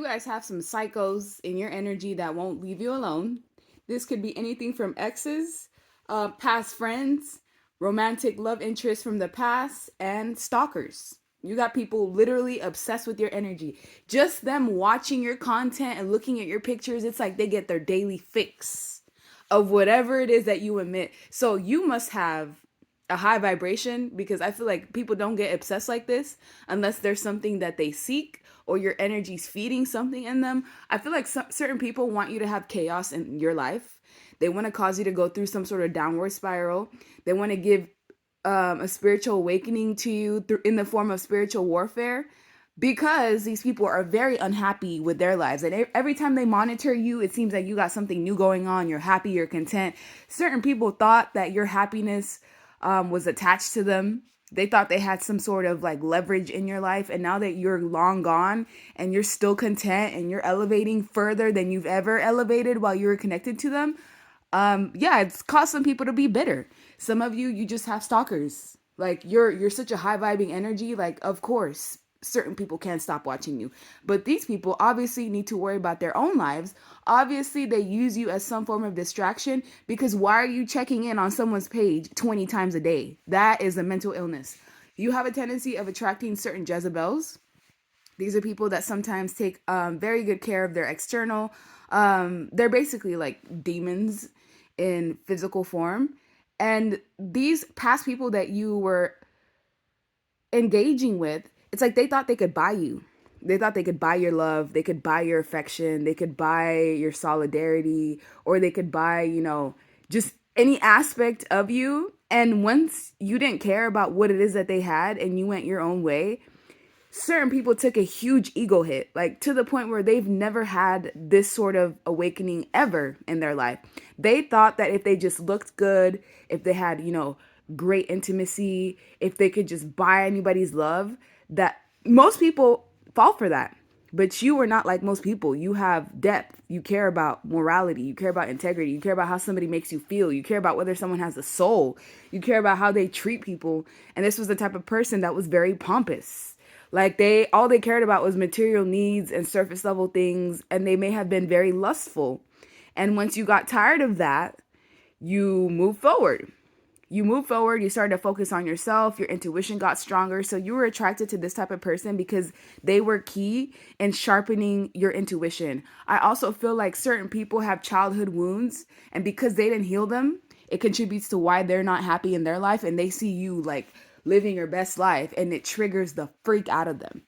you guys have some psychos in your energy that won't leave you alone. This could be anything from exes, past friends, romantic love interests from the past, and stalkers. You got people literally obsessed with your energy. Just them watching your content and looking at your pictures, it's like they get their daily fix of whatever it is that you emit. So you must have a high vibration, because I feel like people don't get obsessed like this unless there's something that they seek or your energy's feeding something in them. I feel like certain people want you to have chaos in your life. They want to cause you to go through some sort of downward spiral. They want to give a spiritual awakening to you through in the form of spiritual warfare, because these people are very unhappy with their lives, and every time they monitor you, it seems like you got something new going on. You're happy, you're content. Certain people thought that your happiness was attached to them. They thought they had some sort of like leverage in your life, and now that you're long gone and you're still content and you're elevating further than you've ever elevated while you were connected to them, yeah, it's caused some people to be bitter. Some of you just have stalkers. Like you're such a high vibing energy. Like, of course certain people can't stop watching you, but these people obviously need to worry about their own lives. Obviously they use you as some form of distraction, because why are you checking in on someone's page 20 times a day? That is a mental illness. You have a tendency of attracting certain Jezebels. These are people that sometimes take very good care of their external. They're basically like demons in physical form. And these past people that you were engaging with, it's like they thought they could buy you. They thought they could buy your love, they could buy your affection, they could buy your solidarity, or they could buy, just any aspect of you. And once you didn't care about what it is that they had and you went your own way, certain people took a huge ego hit, like to the point where they've never had this sort of awakening ever in their life. They thought that if they just looked good, if they had, great intimacy, if they could just buy anybody's love, that most people fall for that. But you are not like most people. You have depth. You care about morality. You care about integrity. You care about how somebody makes you feel. You care about whether someone has a soul. You care about how they treat people. And this was the type of person that was very pompous. Like all they cared about was material needs and surface level things, and they may have been very lustful. And once you got tired of that, you move forward. You started to focus on yourself, your intuition got stronger. So you were attracted to this type of person because they were key in sharpening your intuition. I also feel like certain people have childhood wounds, and because they didn't heal them, it contributes to why they're not happy in their life, and they see you like living your best life, and it triggers the freak out of them.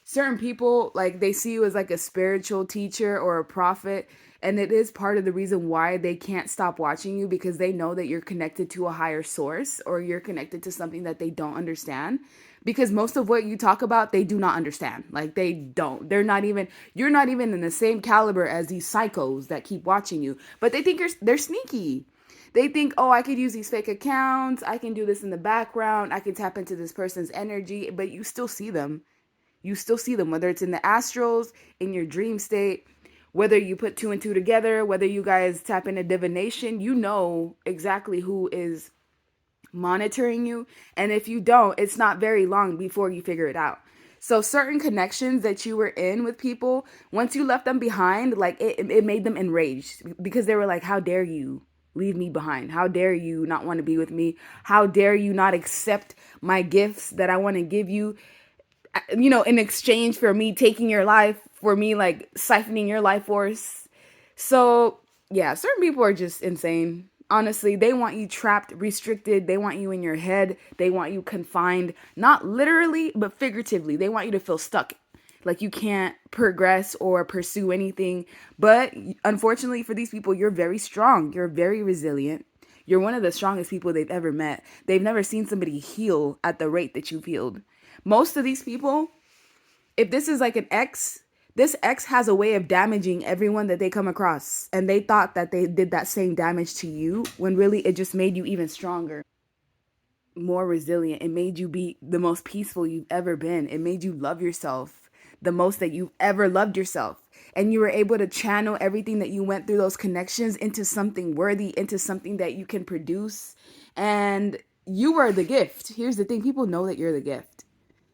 Certain people, like, they see you as like a spiritual teacher or a prophet, and it is part of the reason why they can't stop watching you, because they know that you're connected to a higher source, or you're connected to something that they don't understand. Because most of what you talk about, they do not understand. Like, they don't. You're not even in the same caliber as these psychos that keep watching you, but they think they're sneaky. They think, oh, I could use these fake accounts, I can do this in the background, I can tap into this person's energy, but you still see them. You still see them, whether it's in the astrals, in your dream state, whether you put two and two together, whether you guys tap into divination, you know exactly who is monitoring you. And if you don't, it's not very long before you figure it out. So certain connections that you were in with people, once you left them behind, like it made them enraged, because they were like, how dare you leave me behind? How dare you not want to be with me? How dare you not accept my gifts that I want to give you, in exchange for me taking your life, for me like siphoning your life force. So yeah, certain people are just insane. Honestly, they want you trapped, restricted. They want you in your head. They want you confined, not literally, but figuratively. They want you to feel stuck, like you can't progress or pursue anything. But unfortunately for these people, you're very strong. You're very resilient. You're one of the strongest people they've ever met. They've never seen somebody heal at the rate that you've healed. Most of these people, if this is like an ex, this ex has a way of damaging everyone that they come across. And they thought that they did that same damage to you, when really it just made you even stronger, more resilient. It made you be the most peaceful you've ever been. It made you love yourself the most that you've ever loved yourself. And you were able to channel everything that you went through, those connections, into something worthy, into something that you can produce. And you were the gift. Here's the thing. People know that you're the gift.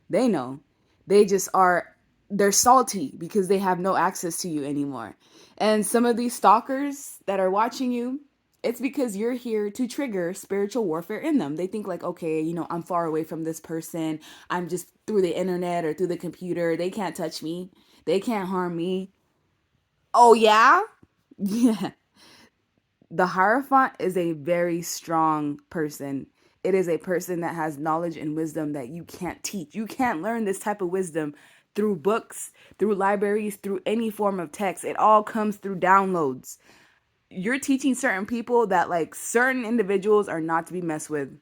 They know. They just are they're salty because they have no access to you anymore. And some of these stalkers that are watching you, it's because you're here to trigger spiritual warfare in them. They think like, okay, I'm far away from this person. I'm just through the internet or through the computer. They can't touch me. They can't harm me. Oh yeah? Yeah. The Hierophant is a very strong person. It is a person that has knowledge and wisdom that you can't teach. You can't learn this type of wisdom through books, through libraries, through any form of text. It all comes through downloads. You're teaching certain people that, like, certain individuals are not to be messed with.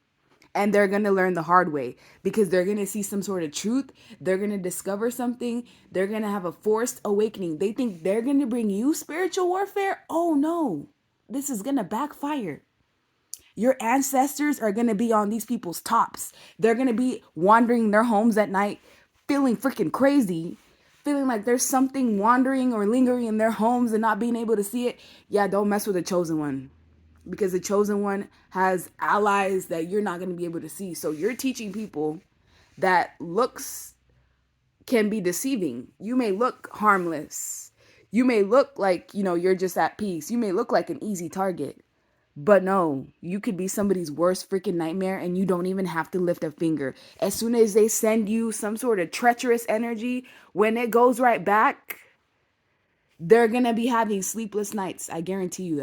And they're going to learn the hard way because they're going to see some sort of truth. They're going to discover something. They're going to have a forced awakening. They think they're going to bring you spiritual warfare. Oh no, this is going to backfire. Your ancestors are going to be on these people's tops. They're going to be wandering their homes at night, feeling freaking crazy, feeling like there's something wandering or lingering in their homes and not being able to see it. Yeah, don't mess with the chosen one, because the chosen one has allies that you're not going to be able to see. So you're teaching people that looks can be deceiving. You may look harmless. You may look like, you're just at peace. You may look like an easy target. But no, you could be somebody's worst freaking nightmare and you don't even have to lift a finger. As soon as they send you some sort of treacherous energy, when it goes right back, they're going to be having sleepless nights. I guarantee you that.